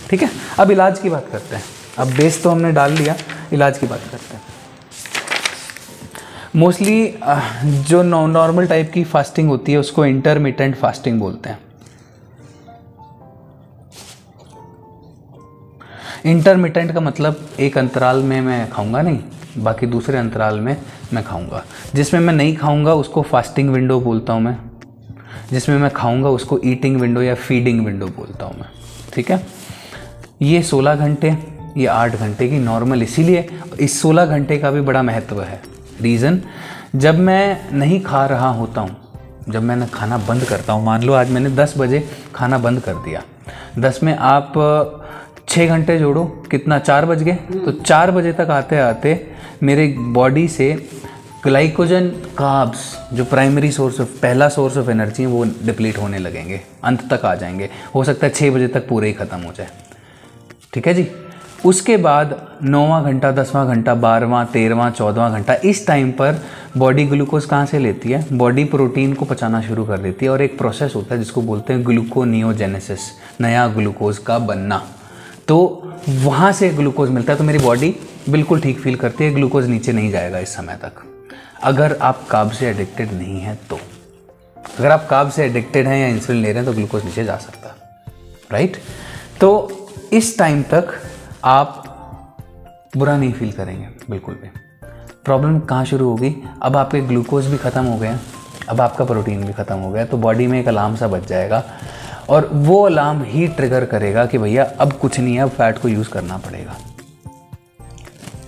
ठीक है, अब इलाज की बात करते हैं। अब बेस तो हमने डाल लिया, इलाज की बात करते हैं। मोस्टली जो नॉर्मल टाइप की फास्टिंग होती है उसको इंटरमिटेंट फास्टिंग बोलते हैं। इंटरमिटेंट का मतलब एक अंतराल में मैं खाऊंगा नहीं, बाकी दूसरे अंतराल में मैं खाऊंगा। जिसमें मैं नहीं खाऊंगा उसको फास्टिंग विंडो बोलता हूँ मैं, जिसमें मैं खाऊंगा उसको ईटिंग विंडो या फीडिंग विंडो बोलता हूँ मैं। ठीक है, ये 16 घंटे, ये 8 घंटे की नॉर्मल, इसीलिए इस 16 घंटे का भी बड़ा महत्व है। रीज़न, जब मैं नहीं खा रहा होता हूँ, जब मैंने खाना बंद करता हूँ, मान लो आज मैंने 10 बजे खाना बंद कर दिया, 10 में आप 6 घंटे जोड़ो, कितना, 4 बज गए। तो 4 बजे तक आते आते मेरे बॉडी से ग्लाइकोजन, कार्ब्स, जो प्राइमरी सोर्स ऑफ, पहला सोर्स ऑफ एनर्जी है, वो डिप्लीट होने लगेंगे, अंत तक आ जाएंगे। हो सकता है 6 बजे तक पूरे ही ख़त्म हो जाए। ठीक है जी। उसके बाद 9वां घंटा, 10वां घंटा, 12वां, 13वां, 14वां घंटा, इस टाइम पर बॉडी ग्लूकोज कहाँ से लेती है? बॉडी प्रोटीन को पचाना शुरू कर देती है, और एक प्रोसेस होता है जिसको बोलते हैं ग्लूकोनियोजेनेसिस, नया ग्लूकोज का बनना। तो वहाँ से ग्लूकोज मिलता है, तो मेरी बॉडी बिल्कुल ठीक फील करती है, ग्लूकोज नीचे नहीं जाएगा इस समय तक। अगर आप कार्ब से एडिक्टेड नहीं हैं तो, अगर आप कार्ब से एडिक्टेड हैं या इंसुलिन ले रहे हैं तो ग्लूकोज नीचे जा सकता है, राइट। तो इस टाइम तक आप बुरा नहीं फील करेंगे बिल्कुल भी। प्रॉब्लम कहाँ शुरू होगी? अब आपके ग्लूकोज भी ख़त्म हो गया, अब आपका प्रोटीन भी ख़त्म हो गया, तो बॉडी में एक अलार्म सा बज जाएगा, और वो अलार्म ही ट्रिगर करेगा कि भैया अब कुछ नहीं है, अब फैट को यूज़ करना पड़ेगा।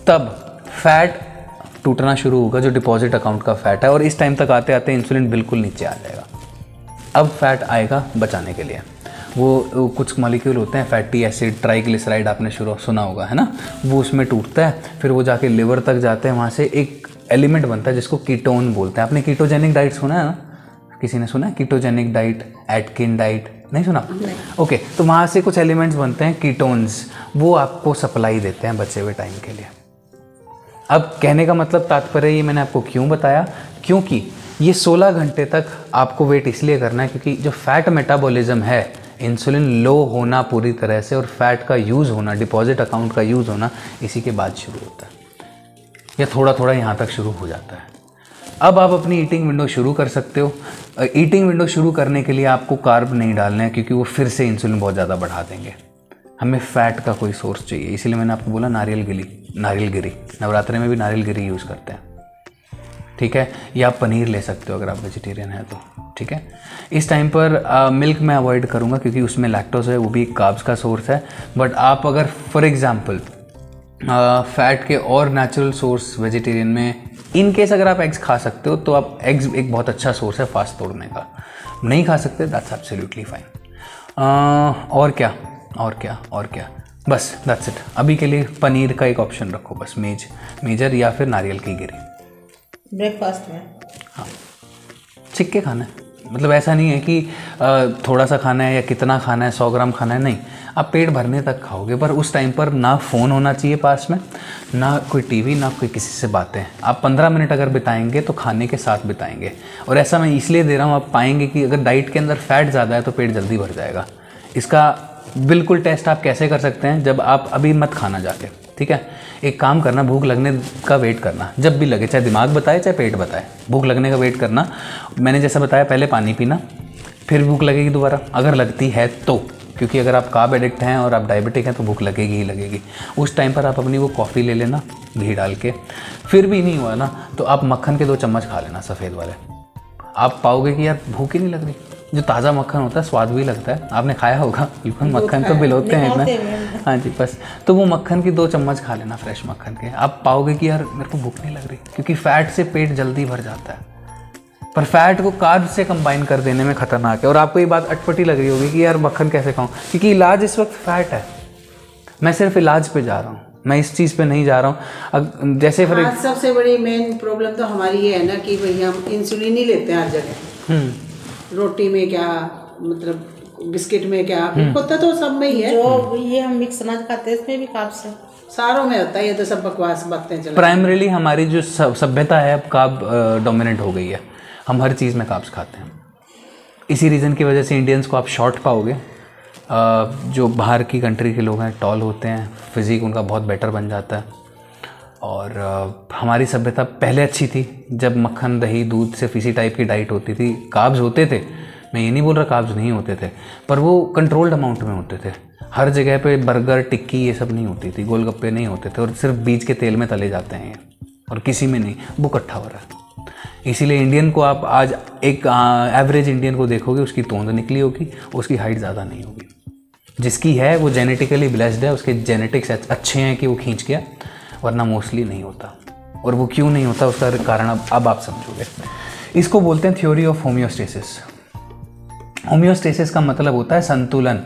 तब फैट टूटना शुरू होगा, जो डिपॉजिट अकाउंट का फैट है, और इस टाइम तक आते आते इंसुलिन बिल्कुल नीचे आ जाएगा। अब फैट आएगा बचाने के लिए, वो कुछ मॉलिक्यूल होते हैं, फैटी एसिड, ट्राइग्लिसराइड, आपने शुरू सुना होगा, है ना, वो उसमें टूटता है, फिर वो जाके लिवर तक जाते हैं, वहाँ से एक एलिमेंट बनता है जिसको कीटोन बोलते हैं। आपने कीटोजेनिक डाइट सुना है ना? किसी ने सुना है कीटोजेनिक डाइट, एटकिन डाइट? नहीं सुना? ओके, तो वहाँ से कुछ एलिमेंट्स बनते हैं कीटोन्स, वो आपको सप्लाई देते हैं बचे हुए टाइम के लिए। अब कहने का मतलब, तात्पर्य ये मैंने आपको क्यों बताया, क्योंकि ये 16 घंटे तक आपको वेट इसलिए करना है क्योंकि जो फैट मेटाबॉलिज्म है, इंसुलिन लो होना पूरी तरह से और फैट का यूज़ होना, डिपॉजिट अकाउंट का यूज़ होना, इसी के बाद शुरू होता है, या थोड़ा थोड़ा यहाँ तक शुरू हो जाता है। अब आप अपनी ईटिंग विंडो शुरू कर सकते हो। ईटिंग विंडो शुरू करने के लिए आपको कार्ब नहीं डालना है, क्योंकि वो फिर से इंसुलिन बहुत ज़्यादा बढ़ा देंगे। हमें फ़ैट का कोई सोर्स चाहिए, इसीलिए मैंने आपको बोला नारियल गिरी, नवरात्रि में भी नारियल गिरी यूज़ करते हैं। ठीक है, या आप पनीर ले सकते हो अगर आप वेजिटेरियन हैं तो। ठीक है, इस टाइम पर मिल्क मैं अवॉइड करूँगा क्योंकि उसमें लैक्टोज है, वो भी कार्ब्स का सोर्स है। बट आप अगर फॉर एग्जांपल फैट के और नेचुरल सोर्स वेजिटेरियन में, इन केस अगर आप एग्स खा सकते हो तो आप एग्स एक बहुत अच्छा सोर्स है फास्ट तोड़ने का। नहीं खा सकते, दैट्स एब्सोल्युटली फाइन। और क्या, बस दैट्स इट। अभी के लिए पनीर का एक ऑप्शन रखो बस, मेजर या फिर नारियल की गिरी। ब्रेकफास्ट में हाँ, छिक के खाना है, मतलब ऐसा नहीं है कि थोड़ा सा खाना है या कितना खाना है, 100 ग्राम खाना है, नहीं, आप पेट भरने तक खाओगे। पर उस टाइम पर ना फ़ोन होना चाहिए पास में, ना कोई टीवी, ना कोई किसी से बातें। आप 15 मिनट अगर बिताएंगे तो खाने के साथ बिताएंगे। और ऐसा मैं इसलिए दे रहा हूँ, आप पाएंगे कि अगर डाइट के अंदर फैट ज़्यादा है तो पेट जल्दी भर जाएगा। इसका बिल्कुल टेस्ट आप कैसे कर सकते हैं, जब आप अभी मत खाना जाके, ठीक है, एक काम करना, भूख लगने का वेट करना, जब भी लगे, चाहे दिमाग बताए चाहे पेट बताए, भूख लगने का वेट करना। मैंने जैसा बताया, पहले पानी पीना, फिर भूख लगेगी दोबारा अगर लगती है तो, क्योंकि अगर आप कार्ब एडिक्ट हैं और आप डायबिटिक हैं तो भूख लगेगी ही लगेगी। उस टाइम पर आप अपनी वो कॉफ़ी ले लेना घी डाल के, फिर भी नहीं हुआ ना तो आप मक्खन के 2 चम्मच खा लेना सफ़ेद वाले। आप पाओगे कि यार भूख ही नहीं लग रही। जो ताज़ा मक्खन होता है स्वाद भी लगता है, आपने खाया होगा बिल्कुल, मक्खन तो बिलोते हैं ना, हाँ जी, बस तो वो मक्खन की 2 चम्मच खा लेना फ्रेश मक्खन के। आप पाओगे कि यार मेरे को भूख नहीं लग रही, क्योंकि फैट से पेट जल्दी भर जाता है। पर फैट को कार्ब से कंबाइन कर देने में खतरनाक है। और आपको ये बात अटपटी लग रही होगी कि यार मक्खन कैसे खाऊं, क्योंकि इलाज इस वक्त फैट है। मैं सिर्फ इलाज पे जा रहा हूँ, मैं इस चीज़ पे नहीं जा रहा हूँ। जैसे फिर सबसे बड़ी मेन प्रॉब्लम तो हमारी ये है ना कि भाई हम इंसुलिन ही लेते हैं हर जगह, रोटी में क्या, मतलब बिस्किट में क्या, होता तो सब में ही है। जो ये हम मिक्स अनाज खाते हैं इसमें भी कार्ब्स है, सारों में होता है। ये तो सब बकवास बातें चल। प्राइमरीली हमारी जो सभ्यता है अब कार्ब डोमिनेंट हो गई है, हम हर चीज़ में कार्ब्स खाते हैं। इसी रीज़न की वजह से इंडियंस को आप शॉर्ट पाओगे, जो बाहर की कंट्री के लोग हैं टॉल होते हैं, फिज़िक उनका बहुत बेटर बन जाता है। और हमारी सभ्यता पहले अच्छी थी जब मक्खन दही दूध सिर्फ इसी टाइप की डाइट होती थी। कार्ब्स होते थे, मैं ये नहीं बोल रहा कार्ब्स नहीं होते थे, पर वो कंट्रोल्ड अमाउंट में होते थे। हर जगह पे बर्गर टिक्की ये सब नहीं होती थी, गोलगप्पे नहीं होते थे, और सिर्फ बीज के तेल में तले जाते हैं ये, और किसी में नहीं वो इकट्ठा हो रहा है। इसीलिए इंडियन को आप आज एक एवरेज इंडियन को देखोगे, उसकी तोंद निकली होगी, उसकी हाइट ज़्यादा नहीं होगी। जिसकी है वो जेनेटिकली ब्लेस्ड है, उसके जेनेटिक्स अच्छे हैं कि वो खींच गया, वरना मोस्टली नहीं होता। और वो क्यों नहीं होता उसका कारण अब आप समझोगे। इसको बोलते हैं थ्योरी ऑफ होम्योस्टेसिस। होम्योस्टेसिस का मतलब होता है संतुलन।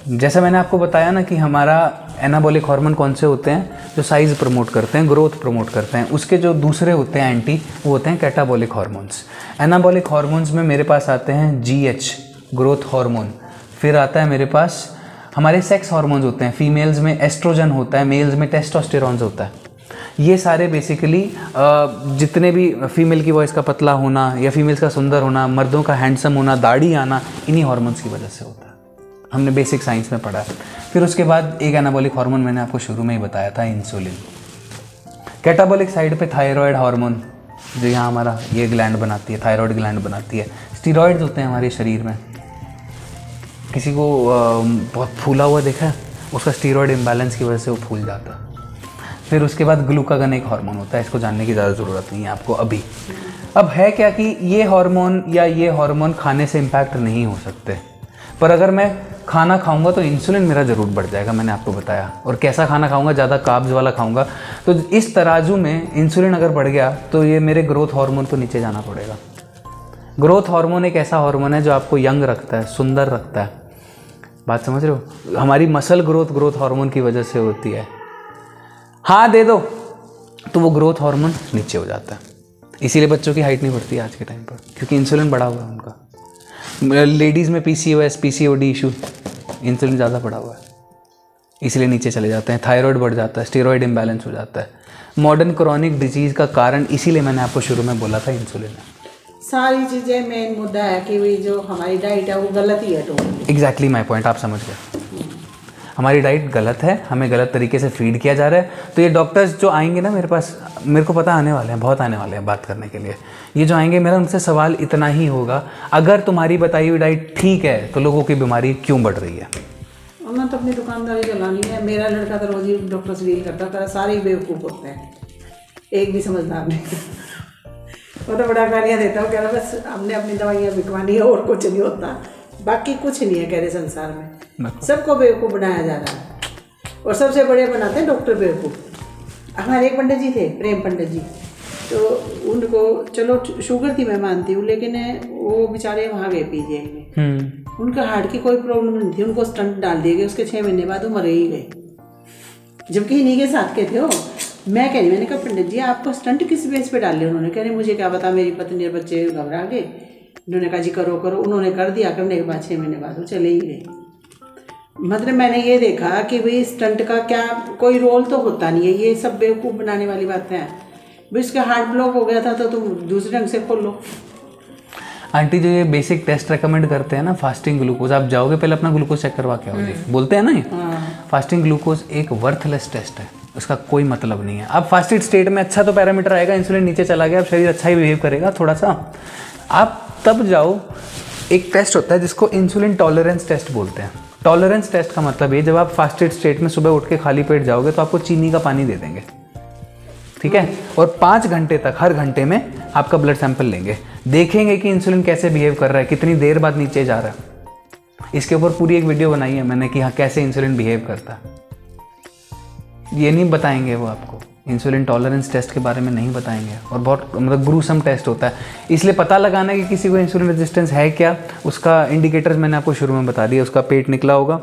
जैसे मैंने आपको बताया ना कि हमारा एनाबॉलिक हार्मोन कौन से होते हैं, जो साइज़ प्रमोट करते हैं, ग्रोथ प्रमोट करते हैं। उसके जो दूसरे होते हैं एंटी, वो होते हैं कैटाबॉलिक हार्मोन्स। एनाबॉलिक हार्मोन्स में मेरे पास आते हैं GH ग्रोथ हार्मोन, फिर आता है मेरे पास हमारे सेक्स हार्मोन्स होते हैं। फीमेल्स में एस्ट्रोजन होता है, मेल्स में टेस्टोस्टेरॉन होता है। ये सारे बेसिकली जितने भी फीमेल की वॉइस का पतला होना या फीमेल्स का सुंदर होना, मर्दों का हैंडसम होना, दाढ़ी आना, इन्हीं हार्मोन्स की वजह से होता है। हमने बेसिक साइंस में पढ़ा है। फिर उसके बाद एक एनाबॉलिक हार्मोन मैंने आपको शुरू में ही बताया था, इंसुलिन। कैटाबॉलिक साइड पे थायराइड हार्मोन, जो यहाँ हमारा ये ग्लैंड बनाती है, थायराइड ग्लैंड बनाती है। स्टीरॉइड्स होते हैं हमारे शरीर में। किसी को बहुत फूला हुआ देखा है, उसका स्टीरॉइड इम्बैलेंस की वजह से वो फूल जाता है। फिर उसके बाद ग्लूकागन एक हार्मोन होता है, इसको जानने की ज़्यादा ज़रूरत नहीं है आपको अभी। अब है क्या कि ये हार्मोन या ये हार्मोन खाने से इम्पैक्ट नहीं हो सकते, पर अगर मैं खाना खाऊंगा तो इंसुलिन मेरा ज़रूर बढ़ जाएगा, मैंने आपको बताया। और कैसा खाना खाऊंगा, ज़्यादा कार्ब्स वाला खाऊंगा, तो इस तराजू में इंसुलिन अगर बढ़ गया तो ये मेरे ग्रोथ हार्मोन को नीचे जाना पड़ेगा। ग्रोथ हार्मोन एक ऐसा हार्मोन है जो आपको यंग रखता है, सुंदर रखता है। बात समझ रहे हो? हमारी मसल ग्रोथ हार्मोन की वजह से होती है। हाँ दे दो तो वो ग्रोथ हार्मोन नीचे हो जाता है। इसीलिए बच्चों की हाइट नहीं बढ़ती आज के टाइम पर, क्योंकि इंसुलिन बढ़ा हुआ है उनका। लेडीज़ में PCOS PCOD इशू, इंसुलिन ज़्यादा बढ़ा हुआ है, इसलिए नीचे चले जाते हैं। थायराइड बढ़ जाता है, स्टीरॉइड इम्बैलेंस हो जाता है। मॉडर्न क्रॉनिक डिजीज़ का कारण इसीलिए मैंने आपको शुरू में बोला था इंसुलिन है। सारी चीज़ें मेन मुद्दा है कि वही जो हमारी डाइट है वो गलत ही है। तो एग्जैक्टली माय पॉइंट, आप समझ गए। हमारी डाइट गलत है, हमें गलत तरीके से फीड किया जा रहा है। तो ये डॉक्टर्स जो आएंगे ना मेरे पास, मेरे को पता आने वाले हैं, बहुत आने वाले हैं बात करने के लिए। ये जो आएंगे, मेरा उनसे सवाल इतना ही होगा, अगर तुम्हारी बताई हुई डाइट ठीक है तो लोगों की बीमारी क्यों बढ़ रही है? उन्होंने तो अपनी दुकानदारी चलानी है। मेरा लड़का तो रोज ही डॉक्टर से डील करता था, सारे ही बेवकूफ़ होते हैं, एक भी समझदार नहीं। वो तो बड़ा गालियाँ देता हूँ, कह रहा बस हमने अपनी दवाइयाँ बिकवानी है और कुछ नहीं होता, बाकी कुछ नहीं है कह रहे संसार में। सबको बेवकूफ़ बनाया जा रहा है और सबसे बड़े बनाते हैं डॉक्टर बेवकूफ़। हमारे एक पंडित जी थे, प्रेम पंडित जी, तो उनको चलो शुगर थी मैं मानती हूँ, लेकिन वो बेचारे वहाँ गए PGI में, उनका हार्ट की कोई प्रॉब्लम नहीं थी, उनको स्टंट डाल दिए गए। उसके 6 महीने बाद वो मरे ही गए, जबकि इन्हीं के साथ के थे वो। मैं कह रही, मैंने कहा पंडित जी आपको स्टंट किस बेस पे डाल लिया? उन्होंने कह रहे मुझे क्या पता, मेरी पत्नी और बच्चे घबरा गए। उन्होंने कहा जी करो करो, उन्होंने कर दिया। करने के बाद 6 महीने बाद वो चले ही गए। मतलब मैंने ये देखा कि भाई स्टंट का क्या कोई रोल तो होता नहीं है, ये सब बेवकूफ़ बनाने वाली बातें हैं। भाई उसका हार्ट ब्लॉक हो गया था तो तुम दूसरे ढंग से खोल लो। आंटी जो ये बेसिक टेस्ट रेकमेंड करते हैं ना, फास्टिंग ग्लूकोज, आप जाओगे पहले अपना ग्लूकोज चेक करवा के आओगे, बोलते हैं ना ये। फास्टिंग ग्लूकोज एक वर्थलेस टेस्ट है, उसका कोई मतलब नहीं है। अब फास्टेड स्टेट में अच्छा तो पैरामीटर आएगा, इंसुलिन नीचे चला गया, अब शरीर अच्छा ही बिहेव करेगा थोड़ा सा। आप तब जाओ, एक टेस्ट होता है जिसको इंसुलिन टॉलरेंस टेस्ट बोलते हैं। टॉलरेंस टेस्ट का मतलब ये, जब आप फास्टेड स्टेट में सुबह उठ के खाली पेट जाओगे तो आपको चीनी का पानी दे देंगे, ठीक है, और 5 घंटे तक हर घंटे में आपका ब्लड सैंपल लेंगे, देखेंगे कि इंसुलिन कैसे बिहेव कर रहा है, कितनी देर बाद नीचे जा रहा है। इसके ऊपर पूरी एक वीडियो बनाई है मैंने कि हाँ कैसे इंसुलिन बिहेव करता है। ये नहीं बताएंगे वो आपको, इंसुलिन टॉलरेंस टेस्ट के बारे में नहीं बताएंगे, और बहुत मतलब ग्रूसम टेस्ट होता है। इसलिए पता लगाना है कि किसी को इंसुलिन रेजिस्टेंस है क्या, उसका इंडिकेटर्स मैंने आपको शुरू में बता दिया। उसका पेट निकला होगा,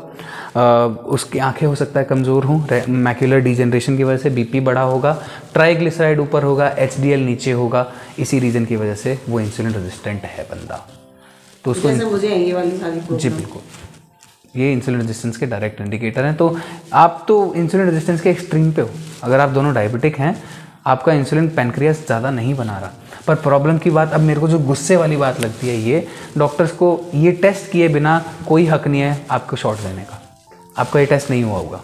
उसकी आंखें हो सकता है कमज़ोर हों, मैक्यूलर डिजेनरेशन की वजह से बीपी बढ़ा होगा, ट्राइग्लिसराइड ऊपर होगा, HDL नीचे होगा, इसी रीज़न की वजह से वो इंसुलिन रेजिस्टेंट है बंदा। तो उसको मुझे ये वाली सारी जी बिल्कुल, ये इंसुलिन रेजिस्टेंस के डायरेक्ट इंडिकेटर हैं। तो आप तो इंसुलिन रेजिस्टेंस के एक्सट्रीम पे हो। अगर आप दोनों डायबिटिक हैं, आपका इंसुलिन पैनक्रियास ज़्यादा नहीं बना रहा, पर प्रॉब्लम की बात, अब मेरे को जो गुस्से वाली बात लगती है, ये डॉक्टर्स को ये टेस्ट किए बिना कोई हक नहीं है आपको शॉट देने का। आपका ये टेस्ट नहीं हुआ होगा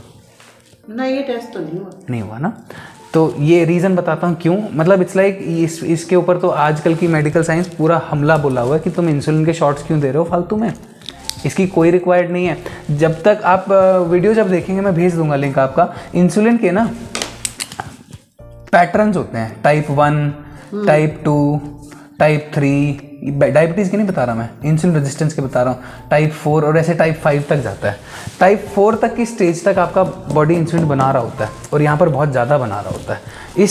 ना? ये टेस्ट तो नहीं हुआ ना? तो ये रीज़न बताता हूँ क्यों। मतलब इट्स लाइक इसके ऊपर तो आजकल की मेडिकल साइंस पूरा हमला बोला हुआ है कि तुम इंसुलिन के शॉट्स क्यों दे रहे हो फालतू में। इसकी कोई रिक्वायर्ड नहीं है। जब तक आप वीडियो जब देखेंगे, मैं भेज दूंगा लिंक आपका, इंसुलिन के ना पैटर्न्स होते हैं, टाइप 1, टाइप 2, टाइप 3, डायबिटीज़ की नहीं बता रहा मैं, इंसुलिन रेजिस्टेंस के बता रहा हूँ, टाइप 4 और ऐसे टाइप 5 तक जाता है। टाइप 4 तक की स्टेज तक आपका बॉडी इंसुलिन बना रहा होता है और यहाँ पर बहुत ज़्यादा बना रहा होता है।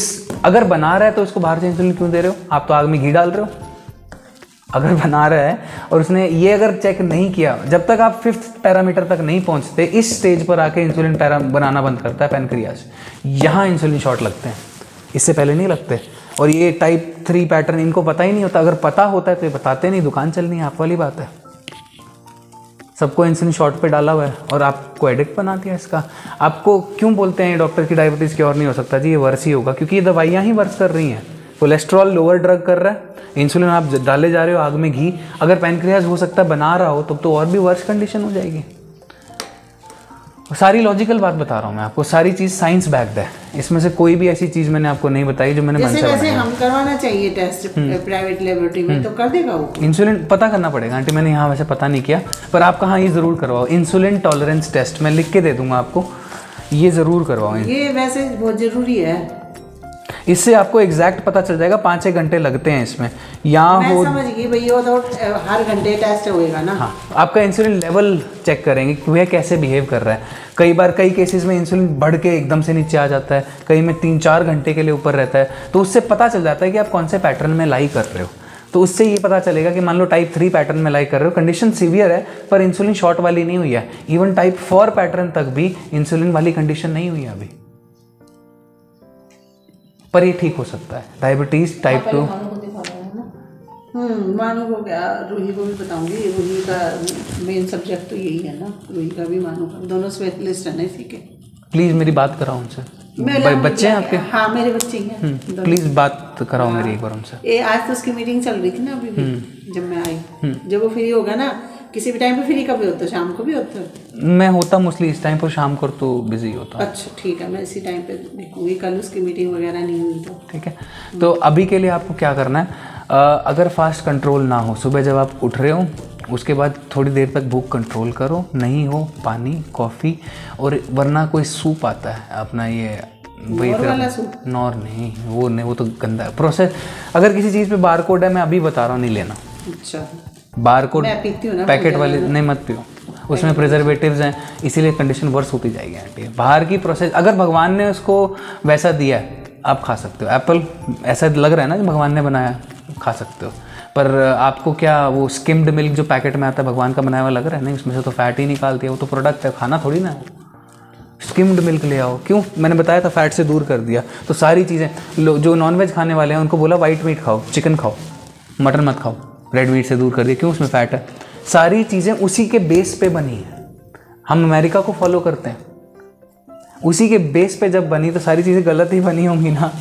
अगर बना रहा है तो इसको बाहर से इंसुलिन क्यों दे रहे हो? आप तो आग में घी डाल रहे हो। अगर बना रहा है और उसने ये अगर चेक नहीं किया, जब तक आप 5th पैरामीटर तक नहीं पहुँचते, इस स्टेज पर आके इंसुलिन बनाना बंद करता है पैनक्रियाज, यहाँ इंसुलिन शॉट लगते हैं, इससे पहले नहीं लगते। और ये टाइप 3 पैटर्न इनको पता ही नहीं होता। अगर पता होता है तो ये बताते नहीं, दुकान चलनी है आप वाली बात है। सबको इंसुलिन शॉट पे डाला हुआ है और आपको एडिक्ट बना दिया इसका। आपको क्यों बोलते हैं डॉक्टर की डायबिटीज़ क्योर नहीं हो सकता जी? ये वर्स ही होगा, क्योंकि ये दवाइयाँ ही वर्स कर रही हैं। कोलेस्ट्रॉल लोअर ड्रग कर रहा है, इंसुलिन आप डाले जा रहे हो आग में घी। अगर पैनक्रियाज हो सकता है बना रहा हो तो और भी वर्स कंडीशन हो जाएगी। सारी लॉजिकल बात बता रहा हूँ मैं आपको, सारी चीज़ साइंस बैक्ड है। इसमें से कोई भी ऐसी चीज़ मैंने आपको नहीं बताई जो मैंने मन से वैसे हम करवाना चाहिए टेस्ट प्राइवेट लेबोरेटरी में, तो कर देगा वो। इंसुलिन पता करना पड़ेगा आंटी, मैंने यहाँ वैसे पता नहीं किया, पर आप कहाँ ये ज़रूर करवाओ, इंसुलिन टॉलरेंस टेस्ट मैं लिख के दे दूंगा आपको, ये ज़रूर करवाओ। ये वैसे बहुत ज़रूरी है, इससे आपको एग्जैक्ट पता चल जाएगा। 5-6 घंटे लगते हैं इसमें। यहाँ मैं समझ गई भैया, तो हर घंटे टेस्ट होएगा ना। हाँ, आपका इंसुलिन लेवल चेक करेंगे कि वह कैसे बिहेव कर रहा है। कई बार कई केसेस में इंसुलिन बढ़ के एकदम से नीचे आ जाता है, कई में 3-4 घंटे के लिए ऊपर रहता है। तो उससे पता चल जाता है कि आप कौन से पैटर्न में लाई कर रहे हो। तो उससे ये पता चलेगा कि मान लो टाइप 3 पैटर्न में लाई कर रहे हो, कंडीशन सीवियर है पर इंसुलिन शॉर्ट वाली नहीं हुई है। इवन टाइप 4 पैटर्न तक भी इंसुलिन वाली कंडीशन नहीं हुई है अभी, पर ये ठीक हो सकता है। डायबिटीज टाइप 2 मानू को क्या, रूही को भी बताऊंगी। रूही का मेन सब्जेक्ट तो यही है ना, रूही का भी मानू का, दोनों स्पेशलिस्ट है ना इसी के। प्लीज मेरी बात कराओ उनसे। बच्चे हैं आपके? हाँ मेरे बच्चे हैं। प्लीज बात कराओ मेरी एक बार उनसे। आज तो उसकी मीटिंग चल रही थी ना अभी भी, जब मैं आई। जब वो फ्री होगा ना, किसी भी टाइम पे फ्री कभी होता है? शाम को भी होता है? मैं होता मोस्टली इस टाइम पर, शाम को तो बिजी होता। अच्छा ठीक है, मैं इसी टाइम पे देखूंगी। कल उसकी मीटिंग वगैरह नहीं हुई तो ठीक है। तो अभी के लिए आपको क्या करना है, अगर फास्ट कंट्रोल ना हो, सुबह जब आप उठ रहे हो उसके बाद थोड़ी देर तक भूख कंट्रोल करो, नहीं हो पानी, कॉफ़ी, और वरना कोई सूप आता है अपना, ये वही नॉर नहीं, वो तो गंदा है प्रोसेस। अगर किसी चीज़ पे बार कोड है, मैं अभी बता रहा हूँ, नहीं लेना। अच्छा, बार कोड पैकेट वाले नहीं मत पियो, उसमें प्रिजर्वेटिव्स हैं, इसीलिए कंडीशन वर्स होती जाएगी आंटी। बाहर की प्रोसेस, अगर भगवान ने उसको वैसा दिया है आप खा सकते हो। एप्पल ऐसा लग रहा है ना कि भगवान ने बनाया, खा सकते हो, पर आपको क्या वो स्किम्ड मिल्क जो पैकेट में आता है भगवान का बनाया हुआ लग रहा है? नहीं, उसमें से तो फैट ही निकालती है, वो तो प्रोडक्ट है, खाना थोड़ी ना है। स्किम्ड मिल्क ले आओ। क्यों? मैंने बताया था फैट से दूर कर दिया। तो सारी चीज़ें जो नॉनवेज खाने वाले हैं उनको बोला वाइट मीट खाओ, चिकन खाओ, मटन मत खाओ, रेड मीट से दूर कर दिया। क्यों? उसमें फैट है। सारी चीज़ें उसी के बेस पे बनी है। हम अमेरिका को फॉलो करते हैं, उसी के बेस पे जब बनी तो सारी चीज़ें गलत ही बनी होंगी ना।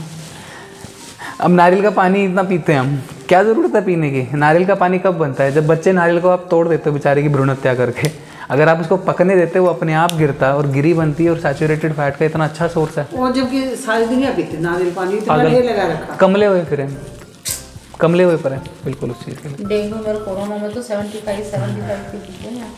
अब नारियल का पानी इतना पीते हैं हम, क्या ज़रूरत है पीने की? नारियल का पानी कब बनता है? जब बच्चे नारियल को आप तोड़ देते हो बेचारे की भ्रूण हत्या करके। अगर आप उसको पकने देते हो वो अपने आप गिरता है और गिरी बनती है, और सैचुरेटेड फैट का इतना अच्छा सोर्स है। और जबकि सारी दुनिया पीती नारियल पानी, इतना ढेर लगा रखा। कमले हुए फिर हैं, कमले हुए पर हैं बिल्कुल उस चीज़ के लिए। डेंगू मेरे कोरोना में तो 75 पीते हैं।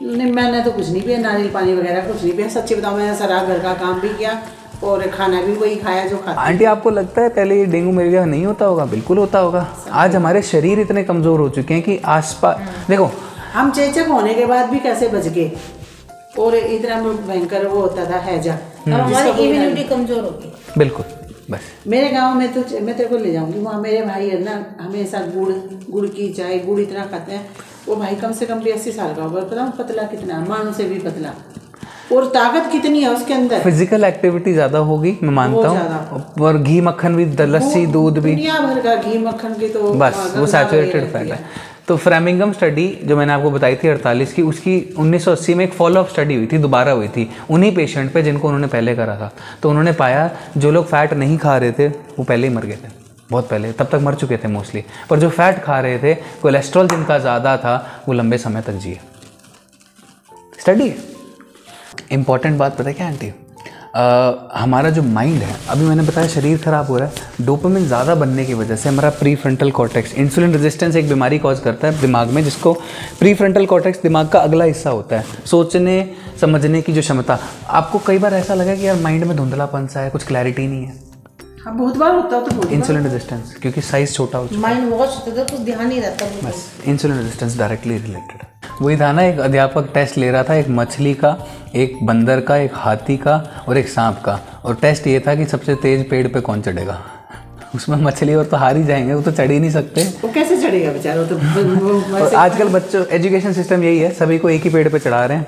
नहीं, मैंने तो कुछ नहीं पिया, नारियल पानी वगैरह कुछ नहीं पिया। सच्ची बताऊं, मैंने सारा घर का काम भी किया और खाना भी वही खाया जो खाता। आंटी आपको लगता है पहले ये डेंगू मलेरिया नहीं होता होगा? बिल्कुल होता होगा। आज हमारे शरीर इतने कमज़ोर हो चुके हैं कि आसपास देखो, हम चेचक होने के बाद भी कैसे बच गए, और इतना भयंकर वो होता था हैजा। हमारी इम्यूनिटी कमजोर होगी। बिल्कुल। बस मेरे गांव में तो मैं तेरे को ले जाऊंगी वहाँ, मेरे भाई है ना, हमेशा गुड़ की चाय, गुड़ इतना खाते हैं। वो भाई कम से कम भी 80 साल का होगा, पता पतला कितना, मानू से भी पतला, और ताकत कितनी है उसके अंदर। फिजिकल एक्टिविटी ज्यादा होगी, मैं मानता हूँ, और घी मक्खन भी, लस्सी दूध भी, दुनिया भर का घी मक्खन की तो बस वो सैचुरेटेड फैट है। तो फ्रेमिंगम स्टडी जो मैंने आपको बताई थी 48 की, उसकी 1980 में एक फॉलोअप स्टडी हुई थी, दोबारा हुई थी उन्हीं पेशेंट पे जिनको उन्होंने पहले करा था। तो उन्होंने पाया जो लोग फैट नहीं खा रहे थे वो पहले ही मर गए थे, बहुत पहले, तब तक मर चुके थे मोस्टली। पर जो फैट खा रहे थे, कोलेस्ट्रॉल जिनका ज़्यादा था, वो लंबे समय तक जिए। स्टडी है। इम्पॉर्टेंट बात पता है क्या आंटी, हमारा जो माइंड है, अभी मैंने बताया शरीर खराब हो रहा है, डोपामिन ज़्यादा बनने की वजह से हमारा pre frontal cortex, insulin resistance एक बीमारी कॉज करता है दिमाग में, जिसको प्री फ्रंटल कॉर्टेक्स दिमाग का अगला हिस्सा होता है, सोचने समझने की जो क्षमता। आपको कई बार ऐसा लगा कि यार माइंड में धुंधलापन सा है, कुछ क्लैरिटी नहीं है? हाँ, बहुत बार होता है। तो इंसुलिन रेजिस्टेंस, क्योंकि साइज छोटा हो चुका है, माइंड वॉश होता था, कुछ ध्यान नहीं रहता। बस इंसुलिन रेजिस्टेंस डायरेक्टली रिलेटेड। वही था ना, एक अध्यापक टेस्ट ले रहा था, एक मछली का, एक बंदर का, एक हाथी का और एक सांप का, और टेस्ट ये था कि सबसे तेज पेड़ पे कौन चढ़ेगा। उसमें मछली और तो हार ही जाएंगे, वो तो चढ़ ही नहीं सकते। वो कैसे चढ़ेगा बेचारा? तो और आजकल बच्चों एजुकेशन सिस्टम यही है, सभी को एक ही पेड़ पे चढ़ा रहे हैं।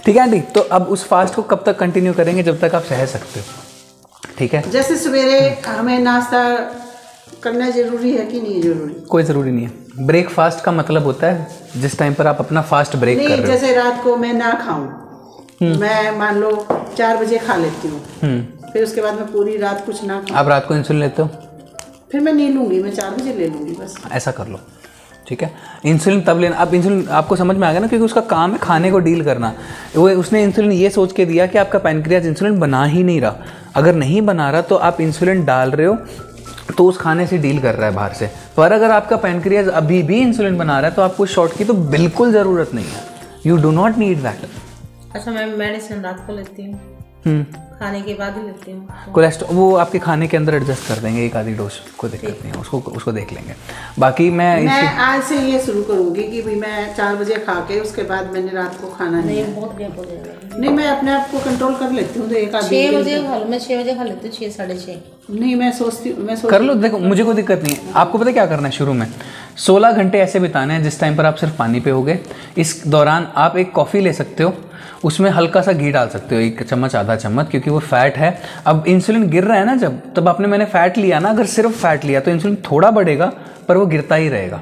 ठीक है आंटी, तो अब उस फास्ट को कब तक कंटिन्यू करेंगे? जब तक आप सह सकते हो। ठीक है, जैसे सवेरे हमें नाश्ता करना जरूरी है कि नहीं जरूरी? कोई ज़रूरी नहीं है। ब्रेकफास्ट का मतलब होता है जिस टाइम पर आप अपना फास्ट ब्रेक कर रहे हो। जैसे रात को मैं ना खाऊं, मैं मान लो 4 बजे खा लेती हूँ, फिर उसके बाद मैं पूरी रात कुछ ना खाऊं। आप रात को इंसुलिन लेते हो? फिर मैं नहीं लूँगी, मैं 4 बजे ले लूँगी बस। ऐसा कर लो, ठीक है। इंसुलिन तब लेना, अब इंसुलिन आपको समझ में आ गया ना, क्योंकि उसका काम है खाने को डील करना। वो उसने इंसुलिन ये सोच के दिया कि आपका पैनक्रियाज इंसुलिन बना ही नहीं रहा। अगर नहीं बना रहा तो आप इंसुलिन डाल रहे हो तो उस खाने से डील कर रहा है बाहर से। पर अगर आपका पैनक्रियाज अभी भी इंसुलिन बना रहा है तो आपको शॉट की तो बिल्कुल ज़रूरत नहीं है। You do not need that. अच्छा, मैं मेडिसिन रात को लेती हूँ, खाने के बाद ही लेती हूँ। कोलेस्ट्रॉल वो आपके खाने के अंदर एडजस्ट कर देंगे, एक आधी डोज, कोई दिक्कत नहीं है, उसको देख लेंगे। बाकी मैं आज से ये शुरू करूँगी कि भाई मैं 4 बजे खा के उसके बाद मैंने रात को खाना नहीं। बहुत गैप हो जाएगा। नहीं, मैं अपने आप को कंट्रोल कर लेती हूँ। तो एक आधी 6 बजे खा लो, मैं 6 बजे खा लेती हूँ, 6 साढ़े 6। नहीं, मैं सोचती कर लो, देखो मुझे कोई दिक्कत नहीं है। आपको पता है क्या करना है? शुरू में 16 घंटे ऐसे बिताने हैं जिस टाइम पर आप सिर्फ पानी पे होगे। इस दौरान आप एक कॉफ़ी ले सकते हो, उसमें हल्का सा घी डाल सकते हो, 1 चम्मच आधा चम्मच, क्योंकि वो फैट है। अब इंसुलिन गिर रहा है ना, जब तब मैंने फैट लिया ना, अगर सिर्फ फैट लिया तो इंसुलिन थोड़ा बढ़ेगा पर वो गिरता ही रहेगा।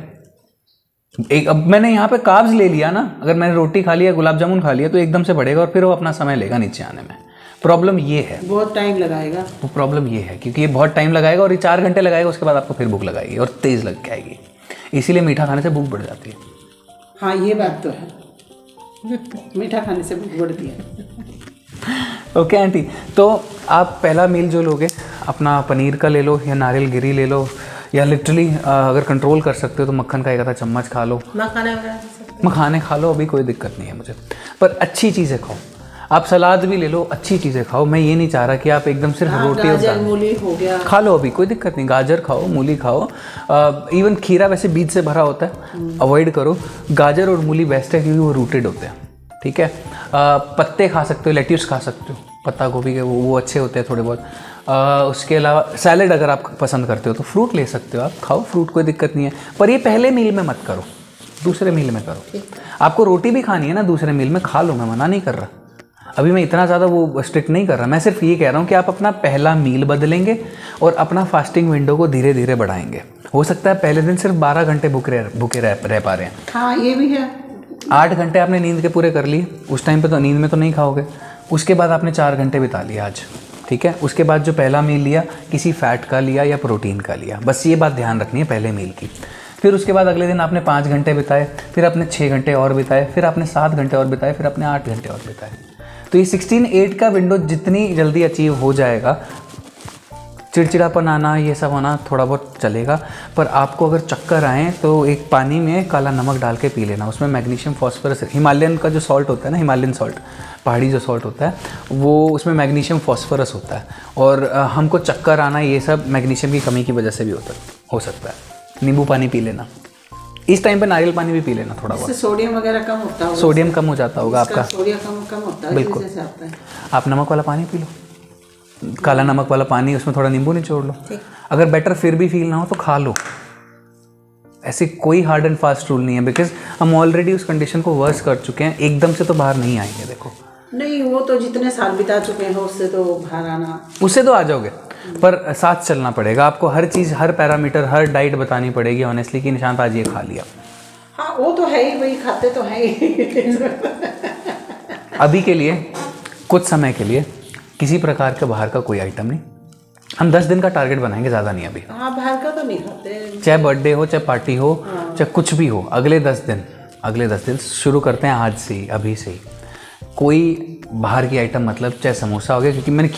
अब मैंने यहाँ पे कार्ब्स ले लिया ना, अगर मैंने रोटी खा लिया, गुलाब जामुन खा लिया, तो एकदम से बढ़ेगा और फिर वो अपना समय लेगा नीचे आने में। प्रॉब्लम ये है, बहुत टाइम लगाएगा। वो प्रॉब्लम ये है क्योंकि ये बहुत टाइम लगाएगा और ये 4 घंटे लगाएगा, उसके बाद आपको फिर भूख लगाएगी और तेज़ लग जाएगी। इसीलिए मीठा खाने से भूख बढ़ जाती है। हाँ, ये बात तो है, मीठा खाने से भूख बढ़ती है। ओके आंटी, तो आप पहला मील जो लोगे अपना पनीर का ले लो या नारियल गिरी ले लो, या लिटरली अगर कंट्रोल कर सकते हो तो मक्खन का 1 आधा चम्मच खा लो। मखाने खा लो, अभी कोई दिक्कत नहीं है मुझे, पर अच्छी चीज़ें खाओ। आप सलाद भी ले लो, अच्छी चीज़ें खाओ। मैं ये नहीं चाह रहा कि आप एकदम सिर्फ रोटी और दाल मूली हो गया खा लो, अभी कोई दिक्कत नहीं। गाजर खाओ, मूली खाओ, इवन खीरा वैसे बीज से भरा होता है, अवॉइड करो। गाजर और मूली बेस्ट है क्योंकि वो रूटेड होते हैं, ठीक है। पत्ते खा सकते हो, लेट्यूस खा सकते हो, पत्ता गोभी के, वो अच्छे होते हैं थोड़े बहुत। उसके अलावा सैलेड अगर आप पसंद करते हो तो फ्रूट ले सकते हो, आप खाओ फ्रूट, कोई दिक्कत नहीं है। पर ये पहले मील में मत करो, दूसरे मील में करो। आपको रोटी भी खानी है ना दूसरे मील में, खा लो, मैं मना नहीं कर रहा। अभी मैं इतना ज़्यादा वो स्ट्रिक्ट नहीं कर रहा, मैं सिर्फ ये कह रहा हूँ कि आप अपना पहला मील बदलेंगे और अपना फास्टिंग विंडो को धीरे धीरे बढ़ाएंगे। हो सकता है पहले दिन सिर्फ 12 घंटे भूखे रह पा रहे हैं। हाँ, ये भी है। 8 घंटे आपने नींद के पूरे कर लिए, उस टाइम पे तो नींद में तो नहीं खाओगे। उसके बाद आपने 4 घंटे बिता लिया आज, ठीक है। उसके बाद जो पहला मील लिया, किसी फैट का लिया या प्रोटीन का लिया, बस ये बात ध्यान रखनी है पहले मील की। फिर उसके बाद अगले दिन आपने 5 घंटे बिताए, फिर आपने 6 घंटे और बिताए, फिर आपने 7 घंटे और बिताए, फिर आपने 8 घंटे और बिताए। तो ये 16-8 का विंडो जितनी जल्दी अचीव हो जाएगा, चिड़चिड़ापन आना ये सब आना थोड़ा बहुत चलेगा। पर आपको अगर चक्कर आए तो एक पानी में काला नमक डाल के पी लेना, उसमें मैग्नीशियम फॉस्फोरस, हिमालयन का जो सॉल्ट होता है ना, हिमालयन सॉल्ट, पहाड़ी जो सॉल्ट होता है, वो उसमें मैग्नीशियम फॉस्फोरस होता है। और हमको चक्कर आना ये सब मैग्नीशियम की कमी की वजह से भी हो सकता है। नींबू पानी पी लेना, इस टाइम पे नारियल पानी भी पी लेना थोड़ा बहुत, सोडियम वगैरह कम होता होगा। सोडियम कम हो जाता होगा आपका, सोडियम कम होता है, बिल्कुल। जैसे आता है। आप नमक वाला पानी पी लो, काला नमक वाला पानी, उसमें थोड़ा नींबू निचोड़ लो। अगर बेटर फिर भी फील ना हो तो खा लो, ऐसे कोई हार्ड एंड फास्ट रूल नहीं है, बिकॉज हम ऑलरेडी उस कंडीशन को वर्स कर चुके हैं, एकदम से तो बाहर नहीं आएंगे। देखो नहीं, वो तो जितने साल बिता चुके हैं उससे तो बाहर आना, उससे तो आ जाओगे, पर साथ चलना पड़ेगा आपको। हर चीज़, हर पैरामीटर, हर डाइट बतानी पड़ेगी ऑनेस्टली कि निशांत आज ये खा लिया। हाँ, वो तो है ही, वही खाते तो है ही। अभी के लिए, कुछ समय के लिए किसी प्रकार के बाहर का कोई आइटम नहीं, हम 10 दिन का टारगेट बनाएंगे, ज़्यादा नहीं अभी। हाँ, बाहर का तो नहीं खाते, चाहे बर्थडे हो, चाहे पार्टी हो, चाहे कुछ भी हो, अगले 10 दिन शुरू करते हैं आज से ही, अभी से ही। कोई बाहर की आइटम, मतलब चाहे समोसा हो गया, क्योंकि मैंने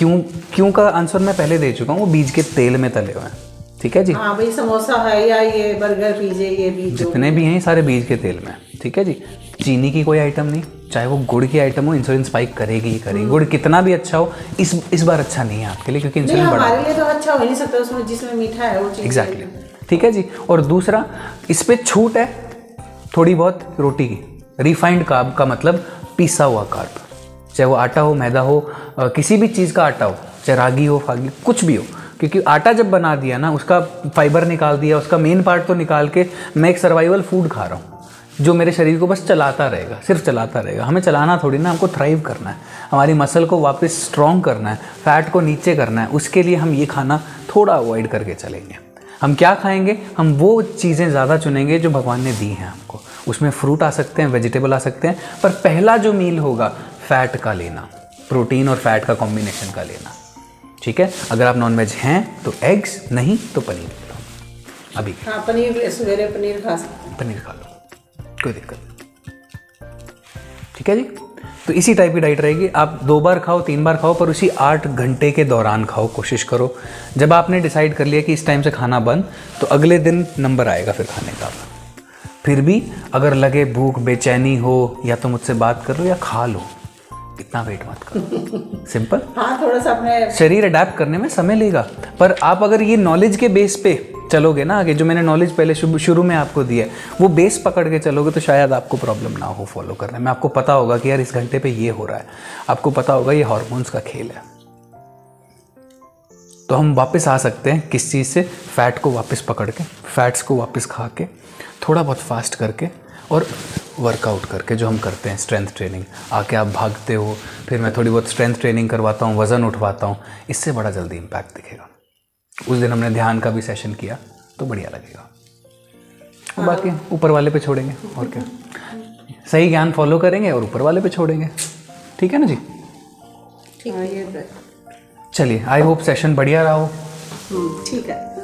क्यों का आंसर मैं पहले दे चुका हूँ, वो बीज के तेल में तले हुए हैं, ठीक है जी। हाँ भाई, समोसा है या ये बर्गर पिज्जे, ये भी जितने भी हैं सारे बीज के तेल में, ठीक है जी। चीनी की कोई आइटम नहीं, चाहे वो गुड़ की आइटम हो, इंसुलिन स्पाइक करेगी ही करेगी। गुड़ कितना भी अच्छा हो, इस बार अच्छा नहीं है आपके लिए, क्योंकि इंसुलिन बढ़ा, हमारे लिए तो अच्छा हो ही नहीं सकता, उसमें जिसमें मीठा है वो चीज़। एग्जैक्टली, ठीक है जी। और दूसरा, इस पे छूट है थोड़ी बहुत रोटी की। रिफाइंड कार्ब का मतलब पिसा हुआ कार्ब, चाहे वो आटा हो, मैदा हो, किसी भी चीज़ का आटा हो, चाहे रागी हो, फागी, कुछ भी हो। क्योंकि आटा जब बना दिया ना, उसका फाइबर निकाल दिया, उसका मेन पार्ट तो निकाल के मैं एक सर्वाइवल फूड खा रहा हूँ जो मेरे शरीर को बस चलाता रहेगा, सिर्फ चलाता रहेगा। हमें चलाना थोड़ी ना, हमको थ्राइव करना है, हमारी मसल को वापस स्ट्रॉन्ग करना है, फैट को नीचे करना है। उसके लिए हम ये खाना थोड़ा अवॉइड करके चलेंगे। हम क्या खाएंगे? हम वो चीज़ें ज़्यादा चुनेंगे जो भगवान ने दी हैं हमको। उसमें फ्रूट आ सकते हैं, वेजिटेबल आ सकते हैं, पर पहला जो मील होगा फैट का लेना, प्रोटीन और फैट का कॉम्बिनेशन का लेना, ठीक है। अगर आप नॉनवेज हैं तो एग्स, नहीं तो पनीर ले लो अभी। हाँ, पनीर सवेरे पनीर खा सकते हैं, पनीर खा लो, कोई दिक्कत नहीं, ठीक है जी। तो इसी टाइप की डाइट रहेगी। आप 2 बार खाओ, 3 बार खाओ, पर उसी 8 घंटे के दौरान खाओ, कोशिश करो। जब आपने डिसाइड कर लिया कि इस टाइम से खाना बंद, तो अगले दिन नंबर आएगा फिर खाने का। फिर भी अगर लगे भूख, बेचैनी हो, या तो मुझसे बात कर लो या खा लो, इतना वेट मत करो। सिंपल। हाँ, थोड़ा सा अपने शरीर अडेप्ट करने में समय लेगा, पर आप अगर ये नॉलेज के बेस पे चलोगे ना आगे, जो मैंने नॉलेज पहले शुरू में आपको दिया है, वो बेस पकड़ के चलोगे, तो शायद आपको प्रॉब्लम ना हो फॉलो करने में। आपको पता होगा कि यार इस घंटे पे ये हो रहा है, आपको पता होगा ये हार्मोन्स का खेल है। तो हम वापस आ सकते हैं किस चीज़ से? फैट को वापस पकड़ के, फैट्स को वापस खा के, थोड़ा बहुत फास्ट करके और वर्कआउट करके, जो हम करते हैं स्ट्रेंथ ट्रेनिंग। आके आप भागते हो, फिर मैं थोड़ी बहुत स्ट्रेंथ ट्रेनिंग करवाता हूँ, वज़न उठवाता हूँ, इससे बड़ा जल्दी इम्पैक्ट दिखेगा। उस दिन हमने ध्यान का भी सेशन किया तो बढ़िया लगेगा। और बाकी ऊपर वाले पे छोड़ेंगे, और क्या। सही ज्ञान फॉलो करेंगे और ऊपर वाले पे छोड़ेंगे, ठीक है ना जी। ठीक है, चलिए, आई होप सेशन बढ़िया रहा हो। ठीक है।